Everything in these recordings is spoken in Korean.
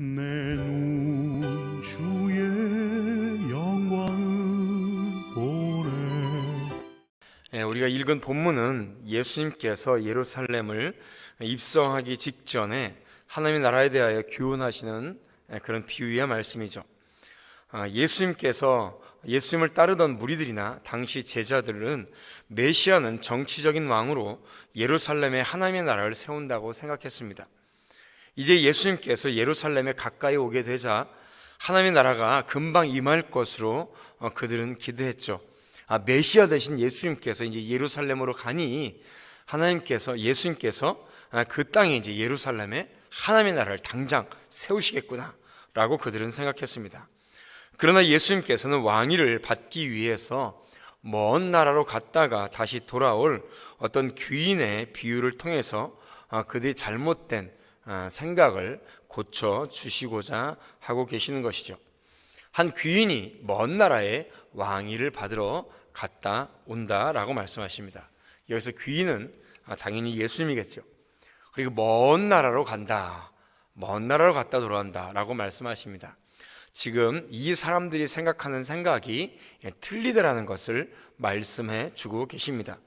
내 눈 주의 영광을 보래. 우리가 읽은 본문은 예수님께서 예루살렘을 입성하기 직전에 하나님의 나라에 대하여 교훈하시는 그런 비유의 말씀이죠. 예수님을 따르던 무리들이나 당시 제자들은 메시아는 정치적인 왕으로 예루살렘에 하나님의 나라를 세운다고 생각했습니다. 이제 예수님께서 예루살렘에 가까이 오게 되자 하나님의 나라가 금방 임할 것으로 그들은 기대했죠. 메시아 대신 예수님께서 이제 예루살렘으로 가니 예수님께서 그 땅에 이제 예루살렘에 하나님의 나라를 당장 세우시겠구나라고 그들은 생각했습니다. 그러나 예수님께서는 왕위를 받기 위해서 먼 나라로 갔다가 다시 돌아올 어떤 귀인의 비유를 통해서 그들이 잘못된 생각을 고쳐 주시고자 하고 계시는 것이죠. 한 귀인이 먼 나라에 왕위를 받으러 갔다 온다라고 말씀하십니다. 여기서 귀인은 당연히 예수님이겠죠. 그리고 먼 나라로 갔다 돌아온다라고 말씀하십니다. 지금 이 사람들이 생각하는 생각이 틀리다라는 것을 말씀해 주고 계십니다.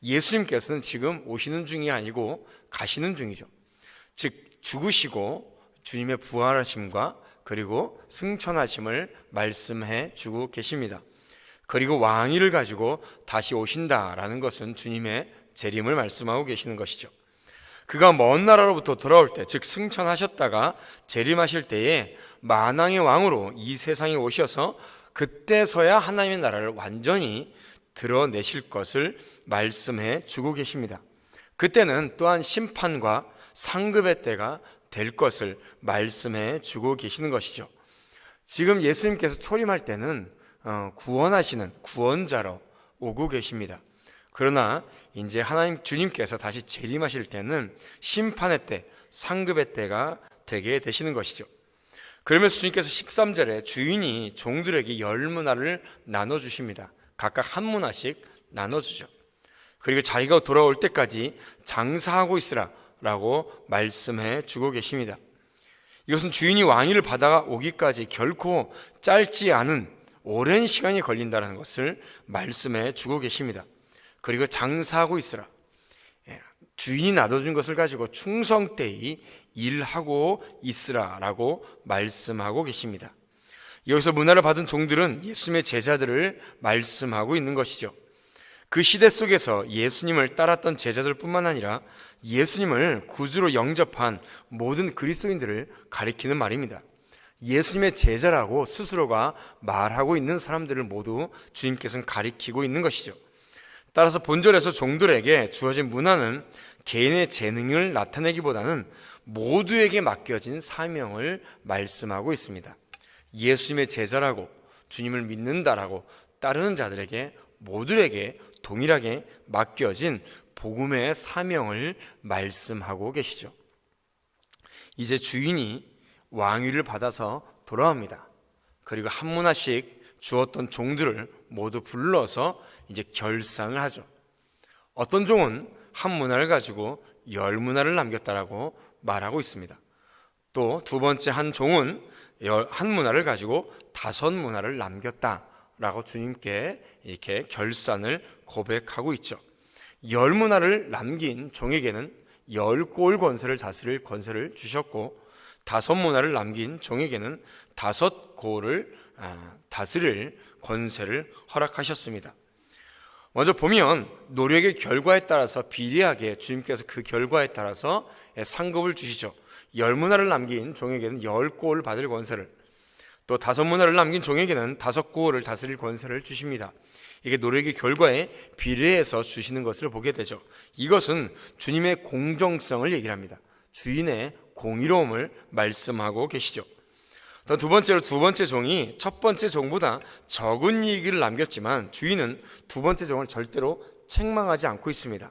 예수님께서는 지금 오시는 중이 아니고 가시는 중이죠. 즉 죽으시고 주님의 부활하심과 그리고 승천하심을 말씀해 주고 계십니다. 그리고 왕위를 가지고 다시 오신다라는 것은 주님의 재림을 말씀하고 계시는 것이죠. 그가 먼 나라로부터 돌아올 때, 즉 승천하셨다가 재림하실 때에 만왕의 왕으로 이 세상에 오셔서 그때서야 하나님의 나라를 완전히 드러내실 것을 말씀해 주고 계십니다. 그때는 또한 심판과 상급의 때가 될 것을 말씀해 주고 계시는 것이죠. 지금 예수님께서 초림할 때는 구원하시는 구원자로 오고 계십니다. 그러나 이제 하나님 주님께서 다시 재림하실 때는 심판의 때, 상급의 때가 되게 되시는 것이죠. 그러면서 주님께서 13절에 주인이 종들에게 10문화를 나눠주십니다. 각각 한 문화씩 나눠주죠. 그리고 자기가 돌아올 때까지 장사하고 있으라 라고 말씀해 주고 계십니다. 이것은 주인이 왕위를 받아 오기까지 결코 짧지 않은 오랜 시간이 걸린다는 것을 말씀해 주고 계십니다. 그리고 장사하고 있으라, 주인이 나눠준 것을 가지고 충성되이 일하고 있으라 라고 말씀하고 계십니다. 여기서 문화를 받은 종들은 예수님의 제자들을 말씀하고 있는 것이죠. 그 시대 속에서 예수님을 따랐던 제자들 뿐만 아니라 예수님을 구주로 영접한 모든 그리스도인들을 가리키는 말입니다. 예수님의 제자라고 스스로가 말하고 있는 사람들을 모두 주님께서는 가리키고 있는 것이죠. 따라서 본절에서 종들에게 주어진 문화는 개인의 재능을 나타내기보다는 모두에게 맡겨진 사명을 말씀하고 있습니다. 예수님의 제자라고, 주님을 믿는다라고 따르는 자들에게 모두에게 동일하게 맡겨진 복음의 사명을 말씀하고 계시죠. 이제 주인이 왕위를 받아서 돌아옵니다. 그리고 한 문화씩 주었던 종들을 모두 불러서 이제 결산을 하죠. 어떤 종은 한 문화를 가지고 10문화를 남겼다라고 말하고 있습니다. 또 두 번째 한 종은 한 문화를 가지고 5문화를 남겼다라고 주님께 이렇게 결산을 고백하고 있죠. 10문화를 남긴 종에게는 10골 권세를 다스릴 권세를 주셨고 5문화를 남긴 종에게는 5골을 다스릴 권세를 허락하셨습니다. 먼저 보면 노력의 결과에 따라서 비례하게 주님께서 그 결과에 따라서 상급을 주시죠. 10문화를 남긴 종에게는 10골을 받을 권세를, 또 5문화를 남긴 종에게는 5골을 다스릴 권세를 주십니다. 이게 노력의 결과에 비례해서 주시는 것을 보게 되죠. 이것은 주님의 공정성을 얘기를 합니다. 주인의 공의로움을 말씀하고 계시죠. 또 두 번째 종이 첫 번째 종보다 적은 이익을 남겼지만 주인은 두 번째 종을 절대로 책망하지 않고 있습니다.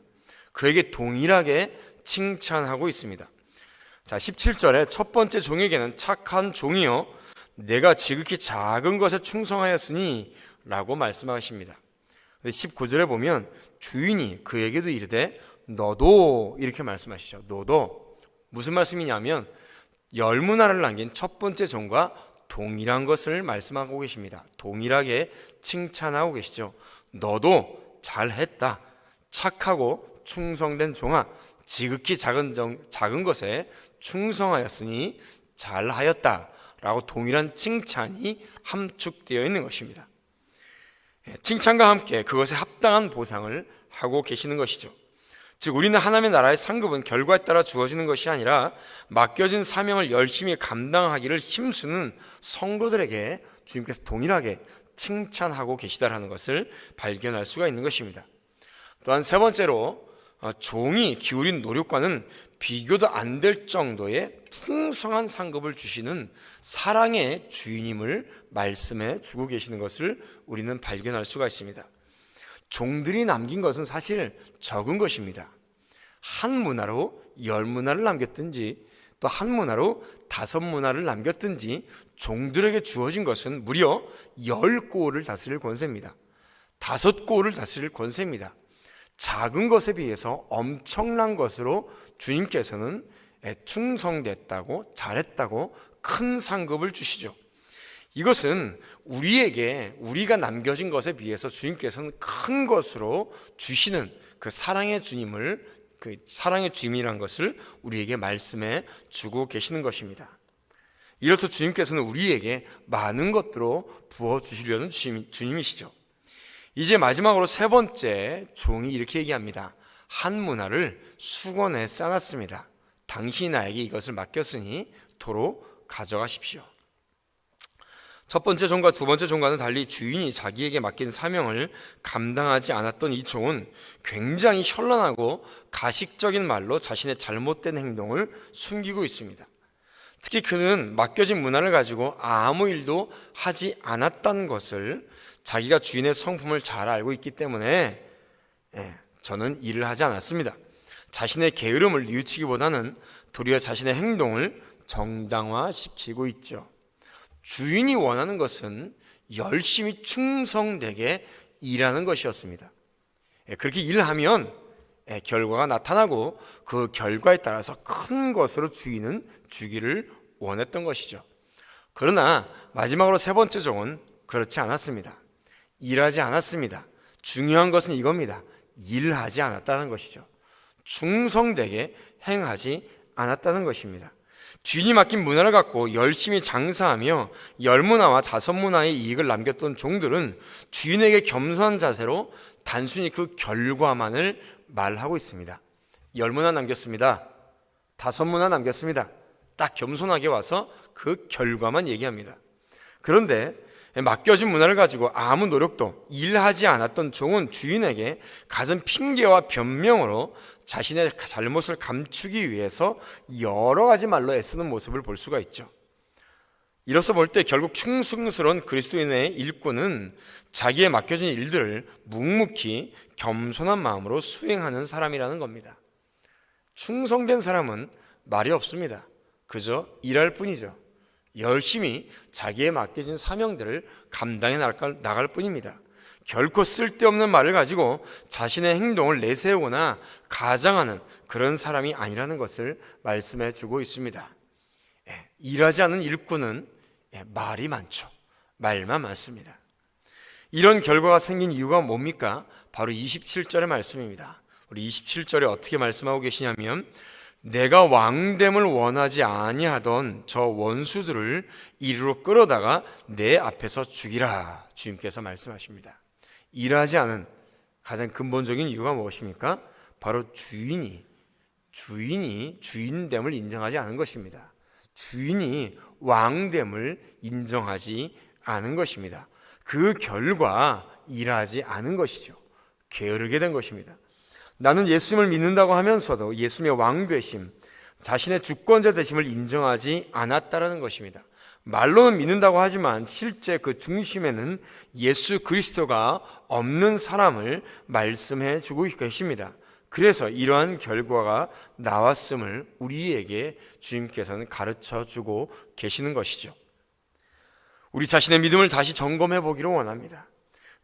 그에게 동일하게 칭찬하고 있습니다. 자, 17절에 첫 번째 종에게는 착한 종이요 내가 지극히 작은 것에 충성하였으니 라고 말씀하십니다. 19절에 보면 주인이 그에게도 이르되 너도, 이렇게 말씀하시죠. 너도. 무슨 말씀이냐면 열문화를 남긴 첫 번째 종과 동일한 것을 말씀하고 계십니다. 동일하게 칭찬하고 계시죠. 너도 잘했다. 착하고 충성된 종아, 지극히 작은 것에 충성하였으니 잘하였다 라고 동일한 칭찬이 함축되어 있는 것입니다. 칭찬과 함께 그것에 합당한 보상을 하고 계시는 것이죠. 즉 우리는 하나님의 나라의 상급은 결과에 따라 주어지는 것이 아니라 맡겨진 사명을 열심히 감당하기를 힘쓰는 성도들에게 주님께서 동일하게 칭찬하고 계시다라는 것을 발견할 수가 있는 것입니다. 또한 세 번째로 종이 기울인 노력과는 비교도 안 될 정도의 풍성한 상급을 주시는 사랑의 주인임을 말씀해 주고 계시는 것을 우리는 발견할 수가 있습니다. 종들이 남긴 것은 사실 적은 것입니다. 한 문화로 10문화를 남겼든지 또 한 문화로 5문화를 남겼든지 종들에게 주어진 것은 무려 10고을을 다스릴 권세입니다. 5고을을 다스릴 권세입니다. 작은 것에 비해서 엄청난 것으로 주님께서는 충성됐다고 잘했다고 큰 상급을 주시죠. 이것은 우리가 남겨진 것에 비해서 주님께서는 큰 것으로 주시는 그 사랑의 주님이라는 것을 우리에게 말씀해 주고 계시는 것입니다. 이렇듯 주님께서는 우리에게 많은 것들로 부어주시려는 주님이시죠. 이제 마지막으로 세 번째 종이 이렇게 얘기합니다. 한 문화를 수건에 싸놨습니다. 당신이 나에게 이것을 맡겼으니 도로 가져가십시오. 첫 번째 종과 두 번째 종과는 달리 주인이 자기에게 맡긴 사명을 감당하지 않았던 이 종은 굉장히 현란하고 가식적인 말로 자신의 잘못된 행동을 숨기고 있습니다. 특히 그는 맡겨진 문화를 가지고 아무 일도 하지 않았다는 것을 자기가 주인의 성품을 잘 알고 있기 때문에 저는 일을 하지 않았습니다. 자신의 게으름을 뉘우치기보다는 도리어 자신의 행동을 정당화시키고 있죠. 주인이 원하는 것은 열심히 충성되게 일하는 것이었습니다. 그렇게 일하면 결과가 나타나고 그 결과에 따라서 큰 것으로 주인은 주기를 원했던 것이죠. 그러나 마지막으로 세 번째 종은 그렇지 않았습니다. 일하지 않았습니다. 중요한 것은 이겁니다. 일하지 않았다는 것이죠. 충성되게 행하지 않았다는 것입니다. 주인이 맡긴 문화를 갖고 열심히 장사하며 10문화와 5문화의 이익을 남겼던 종들은 주인에게 겸손한 자세로 단순히 그 결과만을 말하고 있습니다. 10문화 남겼습니다. 5문화 남겼습니다. 딱 겸손하게 와서 그 결과만 얘기합니다. 그런데 맡겨진 문화를 가지고 아무 노력도 일하지 않았던 종은 주인에게 갖은 핑계와 변명으로 자신의 잘못을 감추기 위해서 여러 가지 말로 애쓰는 모습을 볼 수가 있죠. 이로써 볼 때 결국 충성스러운 그리스도인의 일꾼은 자기의 맡겨진 일들을 묵묵히 겸손한 마음으로 수행하는 사람이라는 겁니다. 충성된 사람은 말이 없습니다. 그저 일할 뿐이죠. 열심히 자기의 맡겨진 사명들을 감당해 나갈 뿐입니다. 결코 쓸데없는 말을 가지고 자신의 행동을 내세우거나 가장하는 그런 사람이 아니라는 것을 말씀해 주고 있습니다. 일하지 않은 일꾼은 말이 많죠. 말만 많습니다. 이런 결과가 생긴 이유가 뭡니까? 바로 27절의 말씀입니다. 우리 27절에 어떻게 말씀하고 계시냐면 내가 왕됨을 원하지 아니하던 저 원수들을 이리로 끌어다가 내 앞에서 죽이라. 주님께서 말씀하십니다. 일하지 않은 가장 근본적인 이유가 무엇입니까? 바로 주인이 주인됨을 인정하지 않은 것입니다. 주인이 왕됨을 인정하지 않은 것입니다. 그 결과 일하지 않은 것이죠. 게으르게 된 것입니다. 나는 예수님을 믿는다고 하면서도 예수님의 왕 되심, 자신의 주권자 되심을 인정하지 않았다라는 것입니다. 말로는 믿는다고 하지만 실제 그 중심에는 예수 그리스도가 없는 사람을 말씀해 주고 계십니다. 그래서 이러한 결과가 나왔음을 우리에게 주님께서는 가르쳐 주고 계시는 것이죠. 우리 자신의 믿음을 다시 점검해 보기를 원합니다.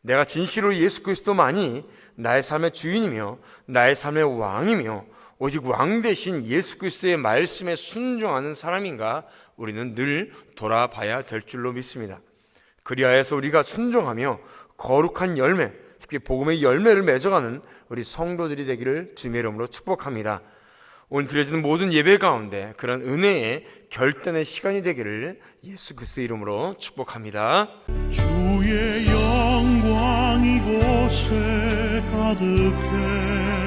내가 진실로 예수 그리스도만이 나의 삶의 주인이며 나의 삶의 왕이며 오직 왕 대신 예수 그리스도의 말씀에 순종하는 사람인가 우리는 늘 돌아봐야 될 줄로 믿습니다. 그리하여서 우리가 순종하며 거룩한 열매, 특히 복음의 열매를 맺어가는 우리 성도들이 되기를 주님의 이름으로 축복합니다. 오늘 드려지는 모든 예배 가운데 그런 은혜의 결단의 시간이 되기를 예수 그리스도의 이름으로 축복합니다. 주의 영광 이곳에 가득해